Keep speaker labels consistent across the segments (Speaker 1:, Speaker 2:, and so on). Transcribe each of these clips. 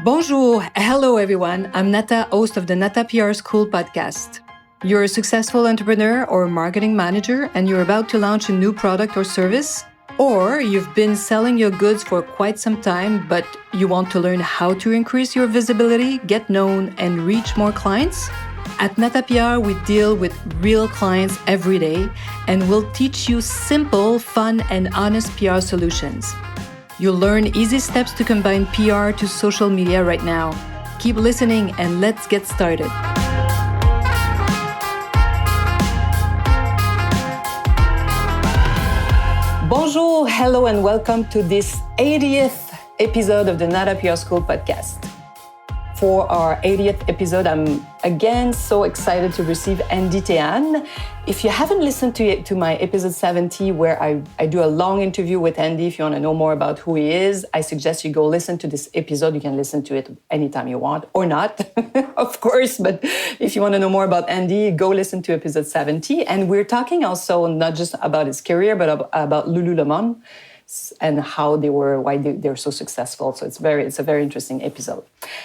Speaker 1: Bonjour, hello everyone. I'm Nata, host of the Nata PR School podcast. You're a successful entrepreneur or marketing manager and you're about to launch a new product or service, or you've been selling your goods for quite some time, but you want to learn how to increase your visibility, get known, and reach more clients? At Nata PR, we deal with real clients every day and we'll teach you simple, fun, and honest PR solutions. You'll learn easy steps to combine PR to social media right now. Keep listening and let's get started. Bonjour, hello, and welcome to this 80th episode of the Nata PR School podcast. For our 80th episode, I'm again so excited to receive Andy Thê-Anh. If you haven't listened to my episode 70, where I do a long interview with Andy, if you want to know more about who he is, I suggest you go listen to this episode. You can listen to it anytime you want, or not, of course. But if you want to know more about Andy, go listen to episode 70. And we're talking also not just about his career, but about Lululemon and why they're so successful. So it's a very interesting episode.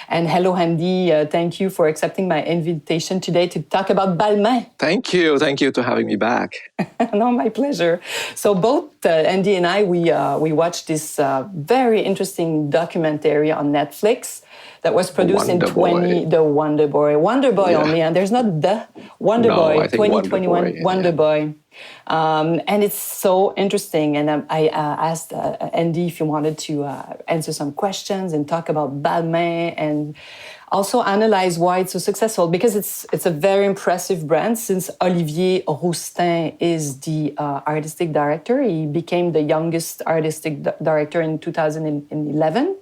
Speaker 1: And hello, Andy. Thank you for accepting my invitation today to talk about Balmain.
Speaker 2: Thank you for having me back.
Speaker 1: No, my pleasure. So both Andy and I, we watched this very interesting documentary on Netflix that was produced in the Wonder Boy yeah. Only, and there's not the Wonder Boy 2021 Wonder Boy. And it's so interesting. And I asked Andy if he wanted to answer some questions and talk about Balmain and also analyze why it's so successful, because it's a very impressive brand. Since Olivier Rousteing is the artistic director, he became the youngest artistic director in 2011.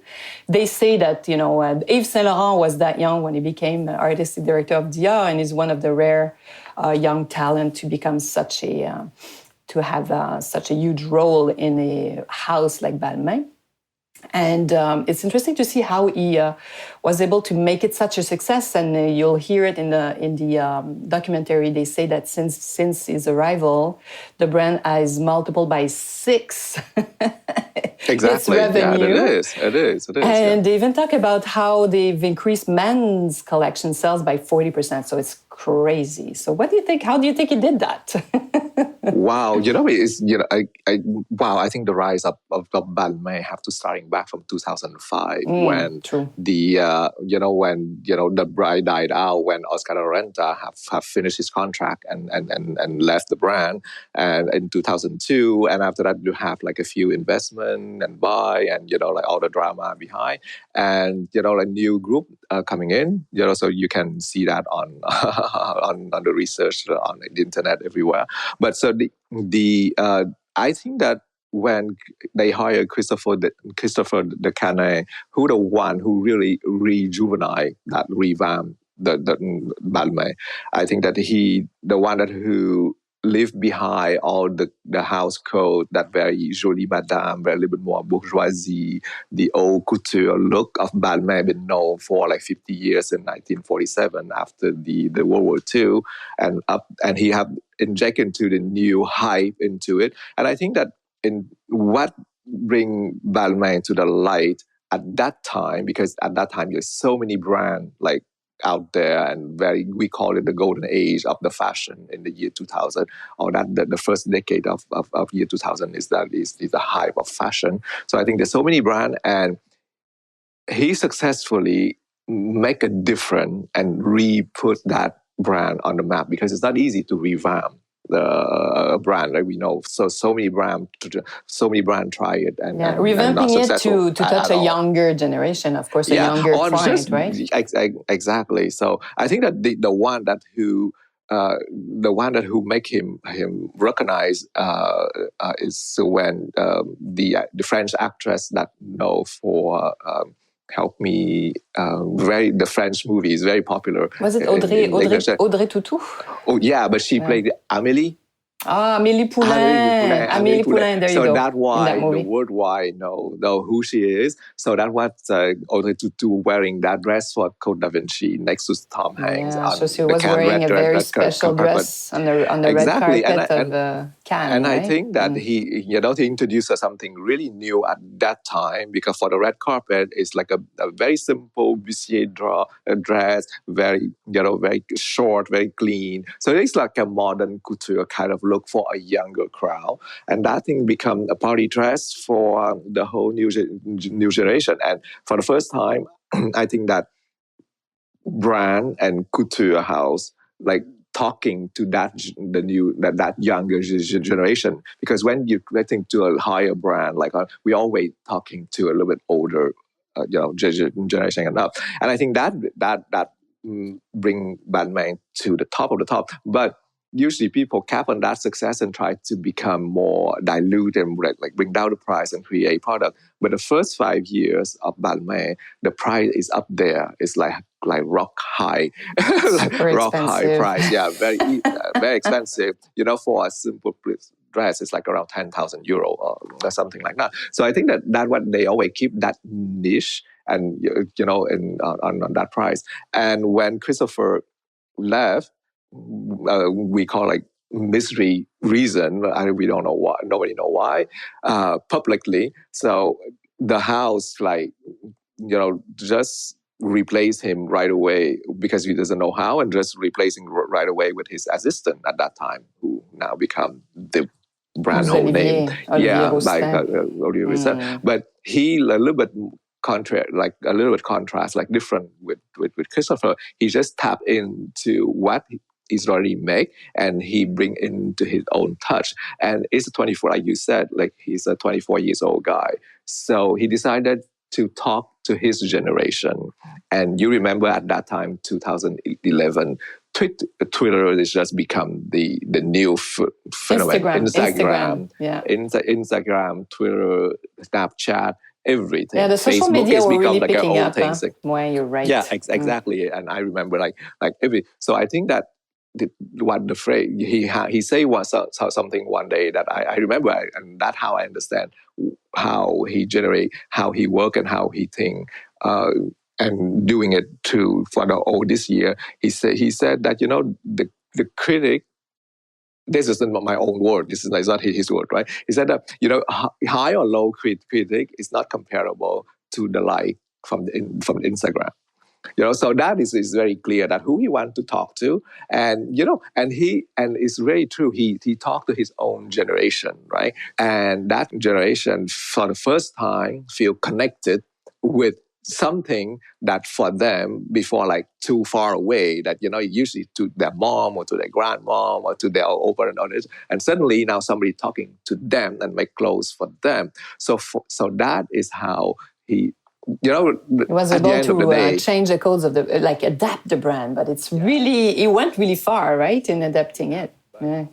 Speaker 1: They say that, Yves Saint Laurent was that young when he became artistic director of Dior, and is one of the rare young talent to become to have such a huge role in a house like Balmain. And it's interesting to see how he was able to make it such a success. And you'll hear it in the documentary. They say that since his arrival, the brand has multiplied by 6.
Speaker 2: Exactly.
Speaker 1: Its revenue.
Speaker 2: Yeah, it is.
Speaker 1: And they even talk about how they've increased men's collection sales by 40%. So it's crazy. So what do you think? How do you think he did that?
Speaker 2: Wow, I think the rise of Balmain have to starting back from 2005 when
Speaker 1: true.
Speaker 2: The bride died out, when Oscar de la Renta have finished his contract and left the brand, and in 2002, and after that you have like a few investment and buy and all the drama behind, and a new group coming in, so you can see that on on the research on the internet everywhere. But so I think that when they hired Christopher de Canet, who the one who really revamped the Balmain, I think that he the one that who left behind all the house code, that very jolie madame, very little bit more bourgeoisie, the old couture look of Balmain been known for like 50 years in 1947 after the World War II, and he have injected into the new hype into it. And I think that in what bring Balmain to the light at that time, because at that time there's so many brands like out there, and we call it the golden age of the fashion in the year 2000, or that the first decade of year 2000 is the hype of fashion. So I think there's so many brands, and he successfully make a difference and re-put that brand on the map, because it's not easy to revamp the brand, like we know. So many brands try it, and
Speaker 1: revamping it to touch a younger generation, of course, a younger client, right?
Speaker 2: Exactly. So I think that the one that who make him recognized is when the French actress that know for help me. The French movie is very popular.
Speaker 1: Was it Audrey Tautou?
Speaker 2: Oh yeah, but she played Amélie.
Speaker 1: Amélie Poulain. Amélie Poulain, there you go.
Speaker 2: So that's why
Speaker 1: that
Speaker 2: the worldwide know who she is. So that's what Audrey Tautou wearing that dress for Code Da Vinci next to Tom Hanks.
Speaker 1: Yeah, so she was wearing a very special dress on the red carpet of Cannes.
Speaker 2: And I
Speaker 1: right?
Speaker 2: think that he introduced something really new at that time, because for the red carpet, it's like a very simple bustier dress, very very short, very clean. So it's like a modern couture kind of look for a younger crowd, and that thing become a party dress for the whole new generation. And for the first time, I think that brand and couture house like talking to that younger generation, because when you're getting to a higher brand, like we always talking to a little bit older generation enough. And I think that bring Balmain to the top of the top. But usually people cap on that success and try to become more dilute and like bring down the price and create product. But the first 5 years of Balmain, the price is up there. It's like rock high, rock high price. Yeah, very expensive. For a simple dress, it's like around 10,000 euro or something like that. So I think that what they always keep that niche and on that price. And when Christopher left, we call like mystery reason. We don't know why. Nobody know why publicly. So the house just replace him right away because he doesn't know how, and just replacing right away with his assistant at that time, who now become the brand whole name.
Speaker 1: Olivier Rousteing.
Speaker 2: Olivier Rousteing. But he a little bit contrast, like different with Christopher. He just tap into what he's already made, and he bring into his own touch. And it's a 24, like you said, like he's a 24 years old guy. So he decided to talk to his generation. And you remember at that time, 2011, Twitter has just become the new phenomenon. Instagram. Yeah. Instagram, Twitter, Snapchat, everything.
Speaker 1: Yeah, the social media were really picking up.
Speaker 2: Well,
Speaker 1: you're right.
Speaker 2: Yeah, exactly. And I remember like every. So I think that what the phrase he say was something one day that I remember, and that's how I understand how he generate, how he work, and how he think. And doing it too for this year, he said that the critic. This is not my own word. This is not his word, right? He said that high or low critic is not comparable to the like from the Instagram. So that is very clear that who he want to talk to, and it's very true. He talked to his own generation, right? And that generation for the first time feel connected with something that for them before like too far away, that usually to their mom or to their grandmom or to their over and others, and suddenly now somebody talking to them and make clothes for them. So that is how he. He
Speaker 1: was able to change the codes of adapt the brand, but it went really far, right, in adapting it. Yeah.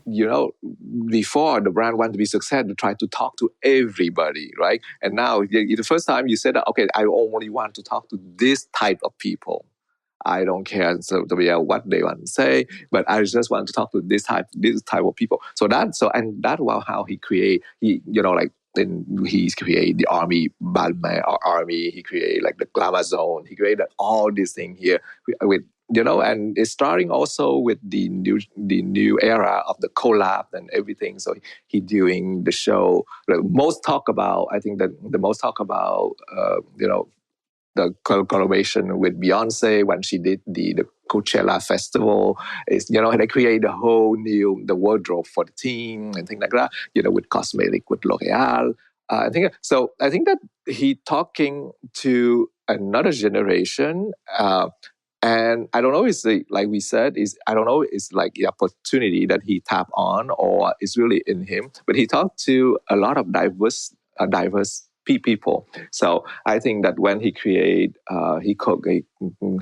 Speaker 2: Before the brand wanted to be successful, to try to talk to everybody, right? And now, the first time you said, okay, I only want to talk to this type of people. I don't care what they want to say, but I just want to talk to this type of people. And that was how he create. Then he created the army, Balmain army. He created like the glamour zone. He created all these things here with and it's starting also with the new era of the collab and everything. So he doing the show. I think the most talk about the collaboration with Beyonce when she did the Coachella festival is, they created a whole new wardrobe for the team and things like that, with cosmetic, with L'Oreal. I think that he talking to another generation, and I don't know, it's like we said, it's like the opportunity that he tapped on, or it's really in him, but he talked to a lot of diverse people. So I think that when he create, he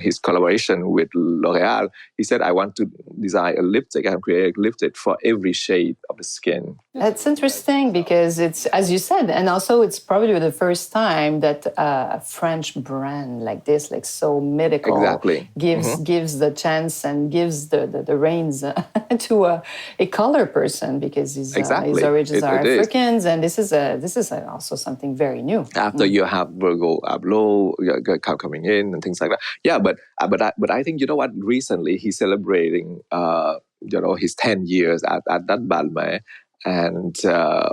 Speaker 2: his collaboration with L'Oreal, he said, I want to design a lipstick and create a lipstick for every shade of the skin.
Speaker 1: That's interesting because it's, as you said, and also it's probably the first time that a French brand like this, like so mythical, gives the chance and gives the reins to a color person, because his origins are Africans, and this is also something very new.
Speaker 2: After you have Virgo Abloh coming in and things like that, yeah. But I think, you know what? Recently he's celebrating his 10 years at that Balmain. And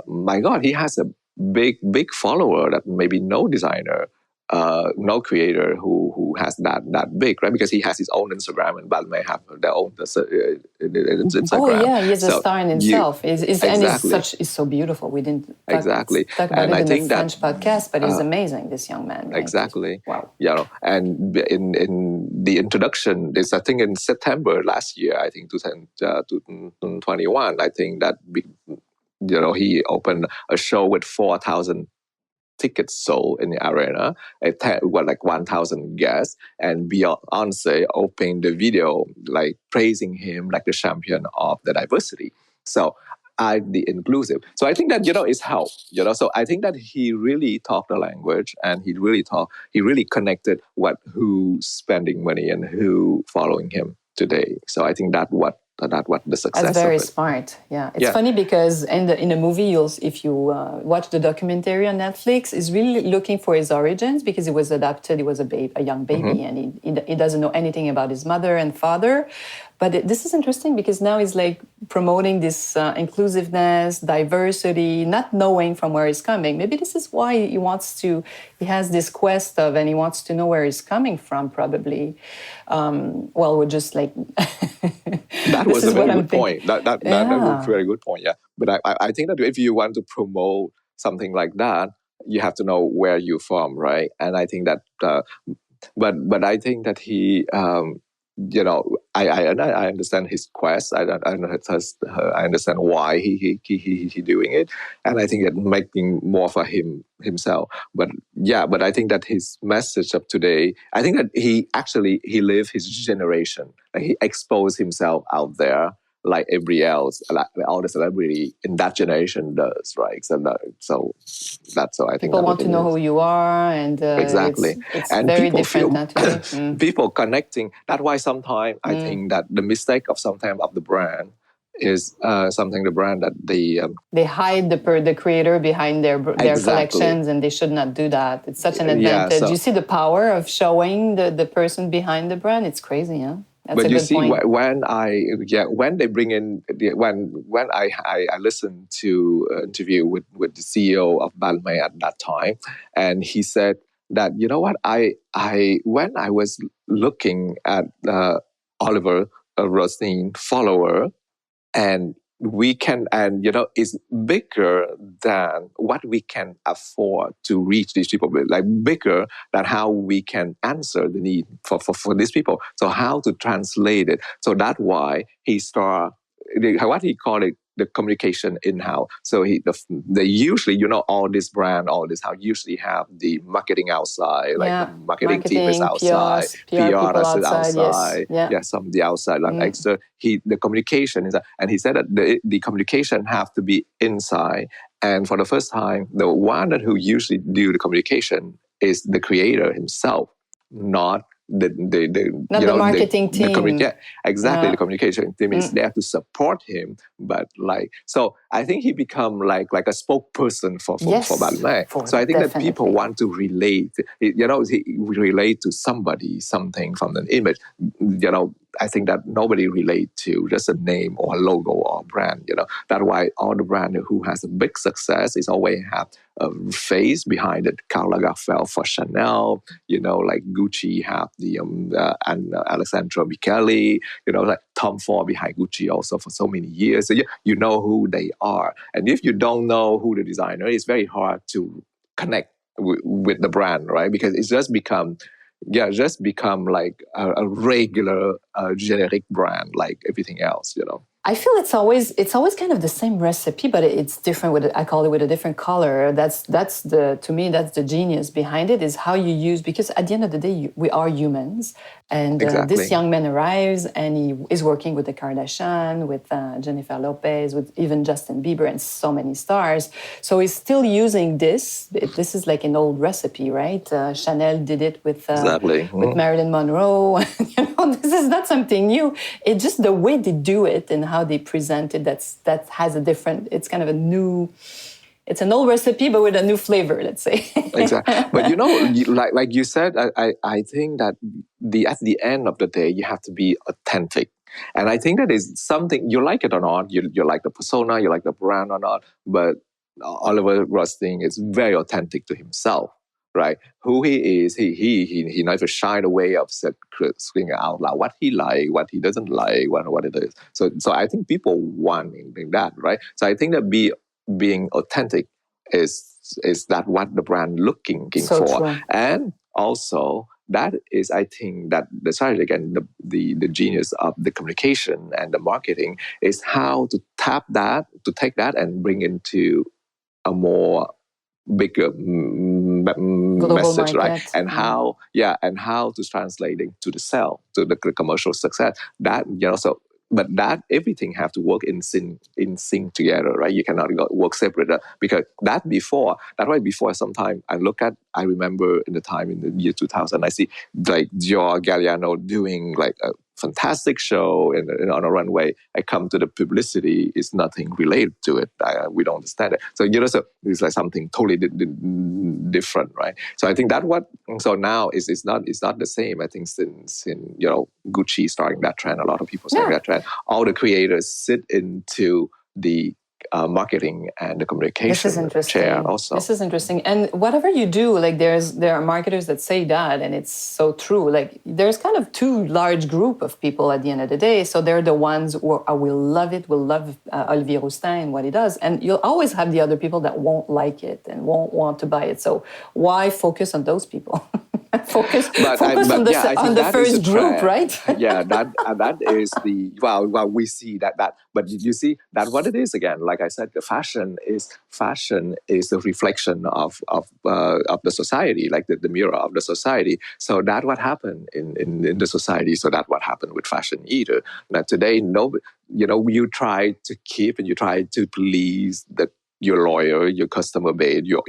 Speaker 2: my God, he has a big follower that maybe no designer, no creator who has that big, right? Because he has his own Instagram, and Balmain have their own Instagram.
Speaker 1: Oh yeah, he's a star in himself. And he's so beautiful. We didn't talk about it in the French podcast, but he's amazing, this young man.
Speaker 2: Exactly.
Speaker 1: Wow.
Speaker 2: And in the introduction, I think in September last year, I think 2021, I think that he opened a show with 4,000 tickets sold in the arena, like 1,000 guests, and Beyonce opened the video like praising him like the champion of the diversity. So the inclusive. So I think that, it's help, So I think that he really talked the language, and he really connected who's spending money and who following him today. So I think that's what the success.
Speaker 1: That's very smart. Yeah, it's funny because in the movie, if you watch the documentary on Netflix, is really looking for his origins, because he was adopted. He was a young baby, and he doesn't know anything about his mother and father. But this is interesting because now he's like promoting this inclusiveness, diversity, not knowing from where he's coming. Maybe this is why he has this quest and he wants to know where he's coming from, probably. We're just like...
Speaker 2: That was a very good point. That was a very good point, yeah. But I think that if you want to promote something like that, you have to know where you're from, right? And I think that... But I think that he... I understand his quest. I understand why he doing it, and I think it making more for himself. But I think that his message of today, I think that he lived his generation. Like, he exposed himself out there like everybody else, like all the celebrity in that generation does, right? So that's so I think
Speaker 1: people want to know who you are, and
Speaker 2: exactly,
Speaker 1: it's
Speaker 2: and
Speaker 1: very
Speaker 2: people
Speaker 1: different
Speaker 2: feel people connecting. That's why sometimes I think that the mistake of the brand is something the brand that
Speaker 1: they hide the creator behind their collections, and they should not do that. It's such an advantage. You see the power of showing the person behind the brand. It's crazy, huh? That's
Speaker 2: but you see,
Speaker 1: point.
Speaker 2: when they bring in when I listened to an interview with the CEO of Balmain at that time, and he said that, you know what, I when I was looking at Olivier Rousteing follower, and it's bigger than what we can afford to reach these people, like bigger than how we can answer the need for these people. So how to translate it? So that's why he started what he called it, the communication in-house. So they usually, all this brand, all this how usually have the marketing outside, like the marketing team is outside, PR is outside, some of the outside, like extra. The communication is, and he said that the communication have to be inside. And for the first time, the one who usually do the communication is the creator himself, not the
Speaker 1: marketing team.
Speaker 2: The communication team is there to support him, but so I think he become like a spokesperson for Balmain. So I think that people want to relate. He relate to somebody, something from an image. I think that nobody relate to just a name or a logo or a brand. That's why all the brand who has a big success is always have a face behind it. Karl Lagerfeld for Chanel, like Gucci have the and Alessandro Michele, like Tom Ford behind Gucci also for so many years. So you know who they are. And if you don't know who the designer is, it's very hard to connect with the brand, right? Because it's just become like a regular generic brand like everything else.
Speaker 1: I feel it's always kind of the same recipe, but it's different with I call it with a different color. That's the to me that's the genius behind it is how you use because at the end of the day we are humans, and
Speaker 2: Exactly.
Speaker 1: this young man arrives and he is working with the Kardashian, with Jennifer Lopez, with even Justin Bieber and so many stars. So he's still using this. This is like an old recipe, right? Chanel did it with
Speaker 2: Exactly.
Speaker 1: with Marilyn Monroe. This is not something new. It's just the way they do it and how they present it that has a different, it's kind of a new, it's an old recipe but with a new flavor, let's say.
Speaker 2: Exactly. But like you said, I think that at the end of the day, you have to be authentic. And I think that is something, you like it or not, you like the persona, you like the brand or not, but Oliver Rousteing is very authentic to himself, right? Who he is, he never shied away of screaming out loud what he like, what he doesn't like, what it is. So I think people want that, right? So I think that being authentic is that what the brand looking
Speaker 1: So
Speaker 2: for,
Speaker 1: true.
Speaker 2: and also that is, I think, that the strategy again, the genius of the communication and the marketing is how to take that and bring into a more bigger message,
Speaker 1: Market.
Speaker 2: right? And how to translate it to the sell, to the commercial success. That but that everything have to work in sync together, right? You cannot work separate because that's why before sometime I remember in the time in the year 2000, I see like Dior Galliano doing like a fantastic show on a runway. I come to the publicity, it's nothing related to it. We don't understand it. So so it's like something totally different, right? So I think so now it's not the same. I think since Gucci starting that trend, a lot of people starting that trend. All the creators sit into the marketing and the communication chair also.
Speaker 1: This is interesting. And whatever you do, like there are marketers that say that, and it's so true. Like there's kind of two large group of people at the end of the day. So they're the ones who will love it, will love Olivier Rousteing and what he does. And you'll always have the other people that won't like it and won't want to buy it. So why focus on those people? Focus on the first group, right?
Speaker 2: Yeah, that is the we see that but you see that what it is again. Like I said, the fashion is the reflection of the society, like the mirror of the society. So that what happened in the society. So that what happened with fashion either. Now today, you try to keep and you try to please your lawyer, your customer base, your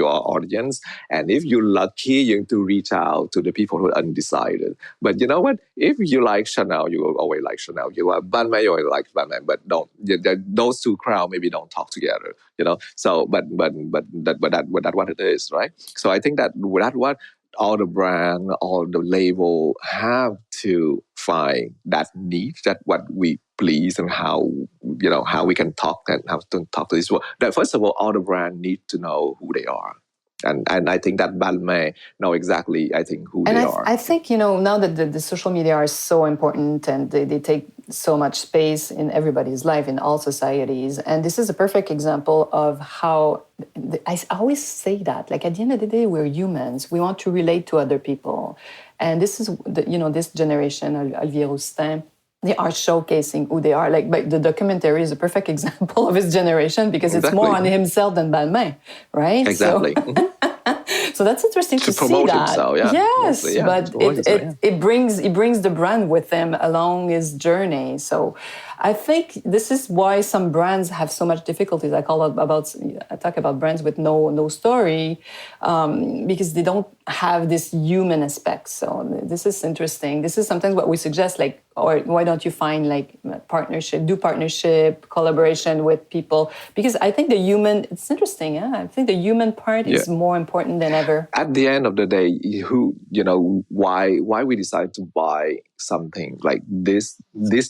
Speaker 2: audience. And if you're lucky, you have to reach out to the people who are undecided. But you know what? If you like Chanel, you will always like Chanel. You are Balmain, you always like Balmain. But those two crowds maybe don't talk together. So but that's what it is, right? So I think that what all the brand, all the label have to find that niche, that what we please and how we can talk and how to talk to this world. That first of all the brand need to know who they are. And I think that Balmain know exactly, I think, who they are.
Speaker 1: I think, now that the social media are so important and they take so much space in everybody's life, in all societies. And this is a perfect example of how, I always say that, like at the end of the day, we're humans. We want to relate to other people. And this is, this generation, Olivier Rousteing, they are showcasing who they are. Like, but the documentary is a perfect example of his generation because it's more on himself than Balmain, right?
Speaker 2: Exactly.
Speaker 1: So that's interesting to
Speaker 2: promote
Speaker 1: see that.
Speaker 2: Himself, yeah.
Speaker 1: Yes,
Speaker 2: Mostly, yeah.
Speaker 1: But it brings the brand with him along his journey. So I think this is why some brands have so much difficulties. I talk about brands with no story because they don't have this human aspect. So this is interesting. This is sometimes what we suggest, like, or why don't you find like partnership, collaboration with people? Because I think it's interesting. Yeah, I think the human part is more important than ever.
Speaker 2: At the end of the day, why we decide to buy something like this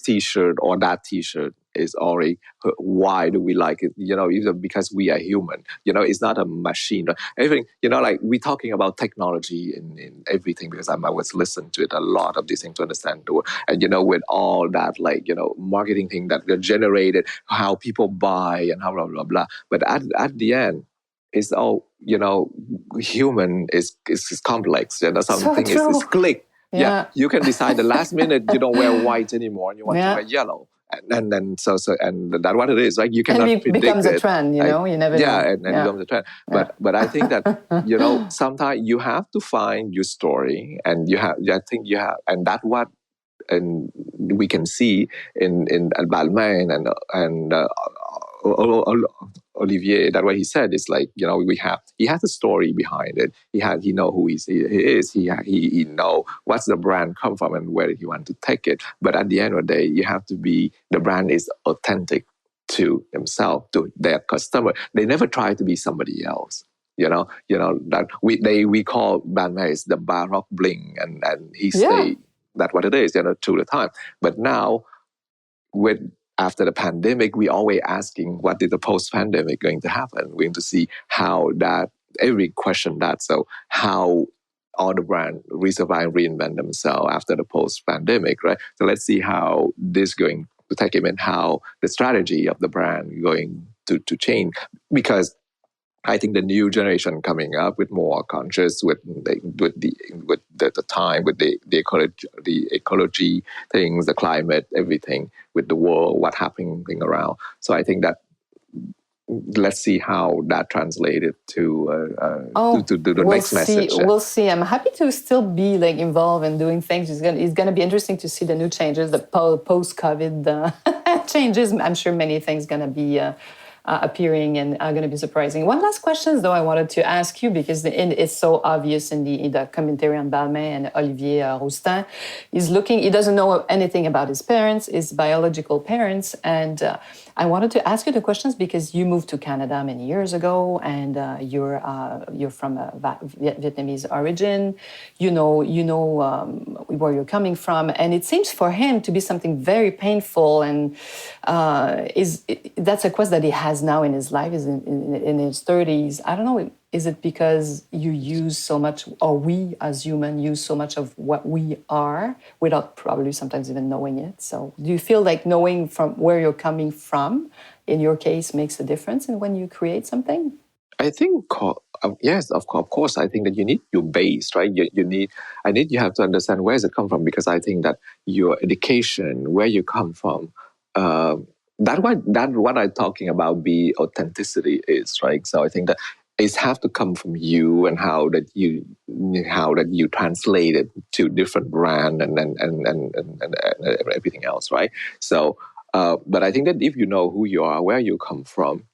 Speaker 2: T-shirt or that T-shirt is already why do we like it? Either because we are human. It's not a machine. Everything. Like we're talking about technology in everything because I was listening to it a lot of these things to understand the world. And with all that marketing thing that they're generated, how people buy and how blah blah blah. But at the end, it's all human is complex. Something is click. Yeah, you can decide the last minute you don't wear white anymore and you want to wear yellow. and then and that's what it is. Like you cannot predict
Speaker 1: becomes
Speaker 2: it.
Speaker 1: a trend, you know. You never know.
Speaker 2: And becomes a trend. But I think that sometimes you have to find your story, and and that's what and we can see in Balmain and Olivier. That what he said is like he has a story behind it. He know who he is. He know what's the brand come from and where he want to take it. But at the end of the day, you have to be the brand is authentic to himself, to their customer. They never try to be somebody else. That we call Balmain is the Baroque bling, and he stay. That's what it is, through the time. But now, after the pandemic, we always asking what is the post-pandemic going to happen. We're going to see how that every question that. So how all the brand resurvive and reinvent themselves after the post-pandemic, right? So let's see how this going to take him and how the strategy of the brand going to change, because I think the new generation coming up with more conscious with the time, with the ecology things, the climate, everything, with the world, what happening around. So I think that let's see how that translated to the next message.
Speaker 1: We'll see. I'm happy to still be like involved in doing things. It's gonna be interesting to see the new changes, the post-COVID changes. I'm sure many things gonna be appearing and are going to be surprising. One last question, though, I wanted to ask you, because it's so obvious in the commentary on Balmain and Olivier Rousteing. He doesn't know anything about his parents, his biological parents, and I wanted to ask you the questions because you moved to Canada many years ago, and you're from a Vietnamese origin. You know where you're coming from, and it seems for him to be something very painful, and that's a quest that he has now in his life, is in his 30s. I don't know, is it because you use so much, or we as humans use so much of what we are without probably sometimes even knowing it? So do you feel like knowing from where you're coming from, in your case, makes a difference in when you create something?
Speaker 2: I think, yes, of course. I think that you need your base, right? You have to understand where does it come from, because I think that your education, where you come from, that what I'm talking about, be authenticity is, right? So I think that it have to come from you, and how that you translate it to different brand and everything else, right? So, but I think that if you know who you are, where you come from,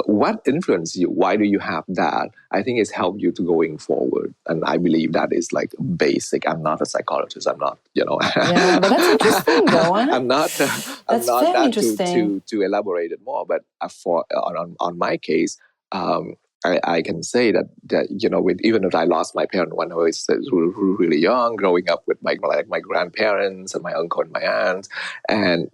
Speaker 2: what influenced you, why do you have that, I think it's helped you to going forward. And I believe that is like basic. I'm not a psychologist. I'm not,
Speaker 1: Yeah, but that's interesting though, huh?
Speaker 2: I'm not
Speaker 1: That's very interesting.
Speaker 2: to elaborate it more. But on my case, I can say that even if I lost my parent when I was really young, growing up with my grandparents and my uncle and my aunt, and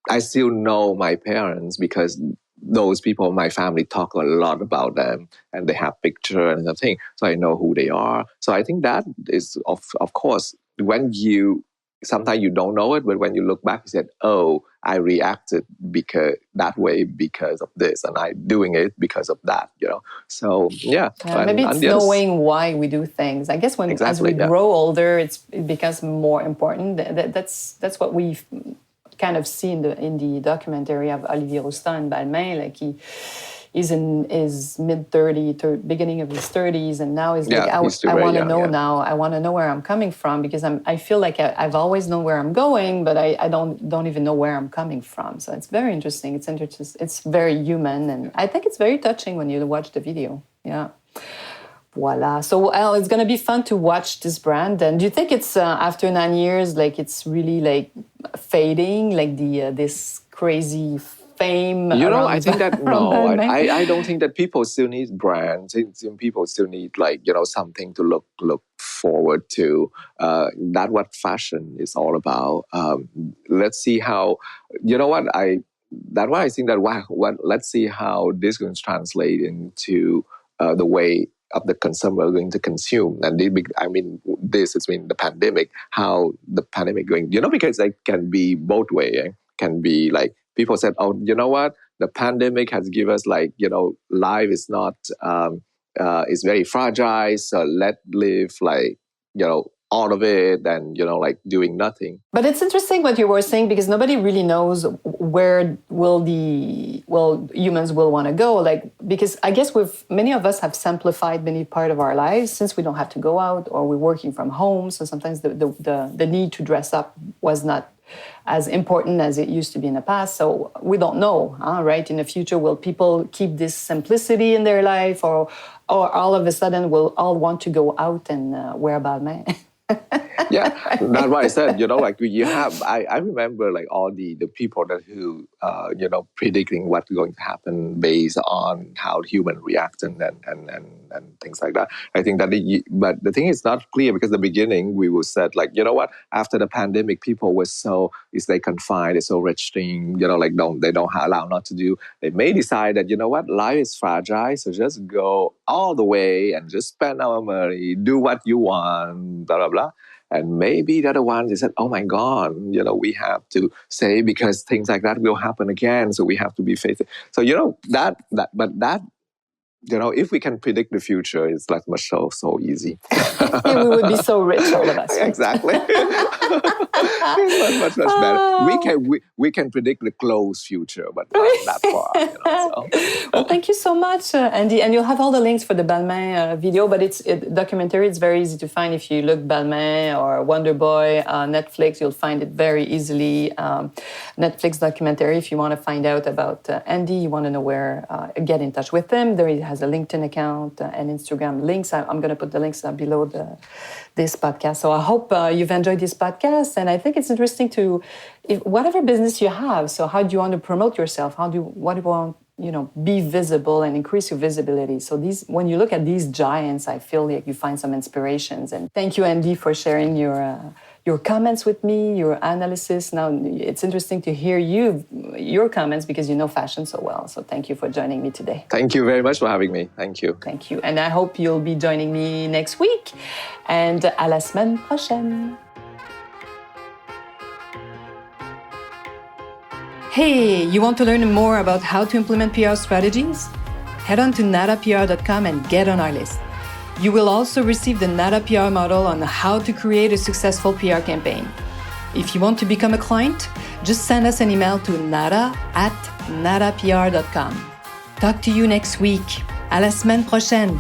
Speaker 2: I still know my parents because those people in my family talk a lot about them, and they have picture and everything, so I know who they are. So I think that is of course, when sometimes you don't know it, but when you look back, you said, "Oh, I reacted because of this, and I doing it because of that." So yeah.
Speaker 1: Maybe it's knowing why we do things. I guess as we grow older, it becomes more important. That's what we kind of see in the documentary of Olivier Rousteing and Balmain. Like he's in his mid-30s, beginning of his 30s, and now he's like, I want to know now. I want to know where I'm coming from, because I feel like I've always known where I'm going, but I don't even know where I'm coming from. So it's very interesting. It's interesting. It's very human, and I think it's very touching when you watch the video. Yeah. Voila. So it's going to be fun to watch this brand. And do you think it's after 9 years, like it's really like fading, like this crazy fame?
Speaker 2: I think that no, I don't think that people still need brands. People still need something to look forward to. That's what fashion is all about. Let's see how that's why I think that let's see how this going to translate into the way of the consumer going to consume. And this has been the pandemic, how the pandemic going, because it can be both way. Can be like people said, oh, you know what? The pandemic has given us life is not, is very fragile. So let live all of it and, like doing nothing.
Speaker 1: But it's interesting what you were saying, because nobody really knows where humans will want to go. Like, because I guess many of us have simplified many part of our lives since we don't have to go out or we're working from home. So sometimes the need to dress up was not as important as it used to be in the past. So we don't know, right? In the future, will people keep this simplicity in their life, or all of a sudden will all want to go out and wear Balmain?
Speaker 2: Yeah, that's what I said. Like you have, I remember like all the people who predicting what's going to happen based on how human react and things like that. I think that, but the thing is not clear, because the beginning we were said like, what, after the pandemic, people were so, it's like confined, it's so restricting, like they don't allow not to do. They may decide that, what, life is fragile, so just go all the way and just spend our money, do what you want, blah blah blah. And maybe the other ones, they said, oh my God, we have to save because things like that will happen again. So we have to be faithful. So, if we can predict the future, it's like much so easy.
Speaker 1: Yeah, we would be so rich, all of us. Right?
Speaker 2: Exactly. It's much better. We can predict the close future, but not that far. So.
Speaker 1: Well, thank you so much, Andy. And you'll have all the links for the Balmain video, but it's documentary. It's very easy to find. If you look Balmain or Wonder Boy on Netflix, you'll find it very easily. Netflix documentary. If you want to find out about Andy, you want to know where, get in touch with him. There he has a LinkedIn account and Instagram links. I'm going to put the links below this podcast. So I hope you've enjoyed this podcast. And I think it's interesting to, whatever business you have, so how do you want to promote yourself? What do you want, be visible and increase your visibility? So when you look at these giants, I feel like you find some inspirations. And thank you, Andy, for sharing your comments with me, your analysis. Now, it's interesting to hear your comments, because you know fashion so well. So thank you for joining me today.
Speaker 2: Thank you very much for having me. Thank you.
Speaker 1: Thank you. And I hope you'll be joining me next week. And à la semaine prochaine. Hey, you want to learn more about how to implement PR strategies? Head on to natapr.com and get on our list. You will also receive the Nata PR model on how to create a successful PR campaign. If you want to become a client, just send us an email to nata@natapr.com. Talk to you next week. À la semaine prochaine.